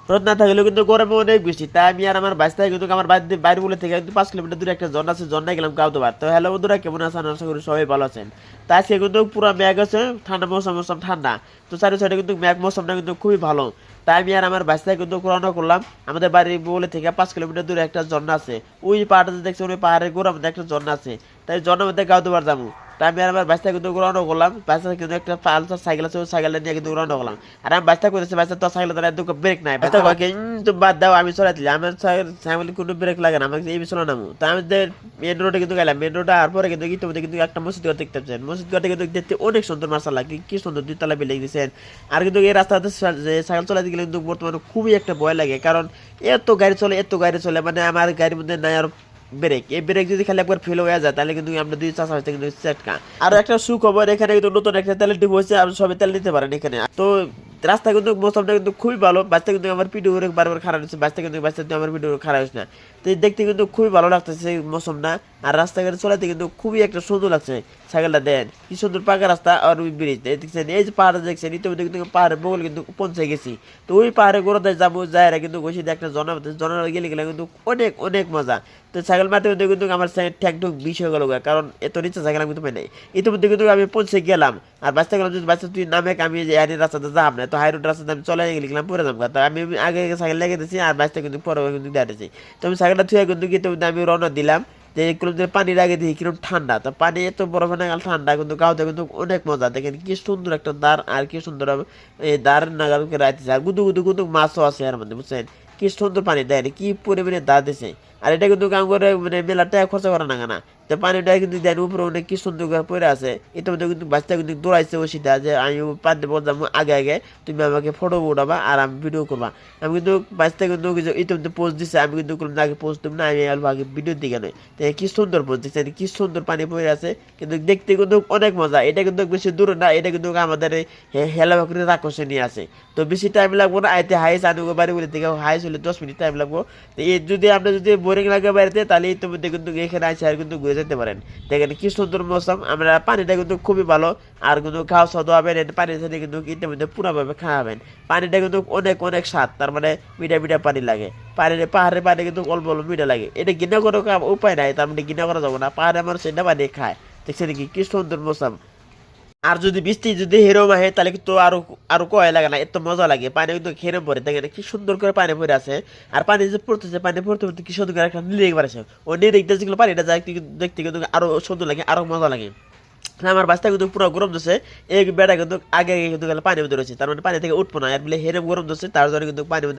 রোদ না থাকলেও কিন্তু গরমে অনেক বেশি, তাই আমি আর আমার বাস থেকে কিন্তু আমার বাইরে বলে থেকে কিন্তু 5 কিলোমিটার দূরে একটা ঝর্ণা আছে, ঝর্ণায় গেলাম কাউদোবার। তো হ্যালো বন্ধুরা, কেমন আছেন? আশা করি সবাই ভালো আছেন। তো আজকে কিন্তু পুরো মেঘ আছে, ঠান্ডা মৌসুম ঠান্ডা। তো চারি সাইডে কিন্তু মেঘ মৌসুমটা কিন্তু খুবই ভালো। তাই আমি আর আমার বাস থেকে কিন্তু রওনা করলাম। আমাদের বাড়ি বলে থেকে 5 কিলোমিটার দূরে একটা ঝর্ণা আছে, ওই পাহাড়টা দেখছি, ওই পাহাড়ের গোড়ার মধ্যে একটা ঝর্ণা আছে। তাই ঝর্ণার মধ্যে কাউদোবার যাবো। তাই আমি আর আমার বাচ্চা কিন্তু রওনা করলাম। বাচ্চা কিন্তু একটা পালসার সাইকেল আছে, ওই সাইকেলটা নিয়ে কিন্তু রওনা করলাম। আর আমি বাচ্চা করেছি, বাচ্চা তো সাইকেল তো ব্রেক নাই। বাচ্চা কয় তো বাদ দাও, আমি চলাই দিলাম, আমার সাইকেল কোনো ব্রেক লাগে না, আমাকে এই চলে নামো। তো আমি মেন রোডে কিন্তু গেলাম। মেন রোডে আর পরে কিন্তু ইতিমধ্যে কিন্তু একটা মসজিদ ঘর দেখতে পাচ্ছেন। মসজিদ ঘরটা কিন্তু দেখতে অনেক সুন্দর, মার্শাল্লাহ কি সুন্দর 2 তলা বিল্ডিং দিয়েছেন। আর কিন্তু এই রাস্তাতে সাইকেল চালাতে গেলে কিন্তু বর্তমানে খুবই একটা ভয় লাগে, কারণ এত গাড়ি চলে মানে আমার গাড়ির মধ্যে নাই আর ব্রেক। এই ব্রেক যদি খালি একবার ফেল হয়ে যায় তাহলে কিন্তু আমরা 2 চাষা হইতে কিন্তু সেটকা। আর একটা সুখবর, এখানে কিন্তু নতুন একটা তেলের ডিপো হয়েছে, আপনি সবাই তেল নিতে পারেন এখানে। তো রাস্তা কিন্তু মৌসুমটা কিন্তু খুবই ভালো। বাচ্চা কিন্তু আমার ভিডিও বারবার খারাপ হচ্ছে, বাচ্চা আমার ভিডিও খারাপ হচ্ছে না। তো দেখতে কিন্তু খুবই ভালো লাগতেছে এই মৌসুমটা। আর রাস্তাঘাটে চলাতে কিন্তু খুবই একটা সুন্দর লাগছে। সাইকেলটা দেন কি সুন্দর পাকা রাস্তা, আর ওই ব্রিজ দেখছেন, এই যে পাহাড় দেখছেন, ইতিমধ্যে কিন্তু পাহাড়ের বগল কিন্তু পৌঁছে গেছি। তো ওই পাহাড়ে গোড়াতে যাবো, যায় কিন্তু বসে একটা জনা গেলে কিন্তু অনেক অনেক মজা। তো সাইকেল মারতে মধ্যে কিন্তু আমার ঠ্যাং টুক বিষ হয়ে গেল, কারণ এত নিচে সাইকেল আমি কিন্তু পাই নাই। ইতিমধ্যে কিন্তু আমি পৌঁছে গেলাম। আর বাচ্চা গেলাম, যদি বাচ্চা তুই নামে আমি যে রাস্তাতে যাম না, তো হাই রোড রাস্তাতে আমি চলে গেলাম, পরে যাবো। তো আমি আগে সাইকেল লেগে দিয়েছি, আর বাচ্চা কিন্তু পরে কিন্তু দাঁড়িয়েছি। তো আমি সাইকেলটা থুয়ে কিন্তু ইতিমধ্যে আমি রওনা দিলাম। যে পানির আগে দেখি কিরকম ঠান্ডা, তো পানি এত বরফে নাগাল ঠান্ডা, কিন্তু গাওতে কিন্তু অনেক মজা। দেখেন কি সুন্দর একটা দ্বার, আর কি সুন্দর এই দ্বার নাগাল রাইতেছে, আর গুদু গুদু গুদু মাছও আছে এর মধ্যে, বুঝছেন কি সুন্দর পানি দেয়, কি পরিমাণে দা দিছে। আর এটা কিন্তু কাম করে মানে মেলা টাকা খরচা করা না। তো পানিটা কিন্তু দেন উপরে অনেক কি সুন্দর করে পড়ে আছে। ইতিমধ্যে কিন্তু বাচ্চা কিন্তু দৌড়াইছে ওষিটা, যে আমি পানিতে বলতাম আগে আগে তুমি আমাকে ফটো উঠাবা আর আমি ভিডিও করবা। আমি কিন্তু বাচ্চা কিন্তু ইতিমধ্যে পোস্ট দিচ্ছে, আমি কিন্তু আগে পোস্ট দেব না, আমি আগে ভিডিও দিকে নয়। তো কি সুন্দর পোস্ট দিচ্ছে, কি সুন্দর পানি পড়ে আছে, কিন্তু দেখতে কিন্তু অনেক মজা। এটা কিন্তু বেশি দূরে না, এটা কিন্তু আমাদের হেলাবাকুড়ি রাক্ষসে নিয়ে আছে। তো বেশি টাইম লাগবো না, আইতে হাইস আনুগো বাড়ি বলে থেকে হাইস হলে 10 মিনিট টাইম লাগবো। তো এই যদি আপনার যদি বোরিং লাগে বাড়িতে, তাহলে ইতিমধ্যে কিন্তু এখানে আসে আর কিন্তু ঘুরে যেতে পারেন। দেখেন কি সুন্দর মৌসুম, আমরা পানিটা কিন্তু খুবই ভালো। আর কিন্তু খাওয়া সাওয়া হবেন, পানির সাথে কিন্তু ইতিমধ্যে পুরোভাবে খাওয়াবেন। পানিটা কিন্তু অনেক অনেক স্বাদ, তার মানে মিঠা মিঠা পানি লাগে। পাহাড়ের পানি কিন্তু অল্প অল্প মিঠা লাগে, এটা গিনা করে উপায় নাই, তার মানে গিনা করা যাবে না, পাহাড়ে আমার সেটা পানি খায়। দেখছেন কি সুন্দর মৌসুম। আর যদি বৃষ্টি যদি হেরো মাহে, তাহলে কিন্তু আরো আরো কয় লাগে না, এত মজা লাগে। পানি কিন্তু ঘেরে পড়ে, দেখেন কি সুন্দর করে পানি পড়ে আছে। আর পানি যে পড়তেছে, পানি পড়তে পড়তে কি সুন্দর করে একটা নিরেক বাড়ছে, ও নিরেক যেগুলো পানিটা যায় দেখতে কিন্তু আরো সুন্দর লাগে, আরো মজা লাগে। আমার বাচ্চা কিন্তু পুরো গরম দিচ্ছে, এই বেড়া কিন্তু আগে আগে কিন্তু পানির মধ্যে রয়েছে, তার মানে পানি থেকে উঠবো না, আর বলে হেরে গরম দিচ্ছে, তার জন্য কিন্তু পানি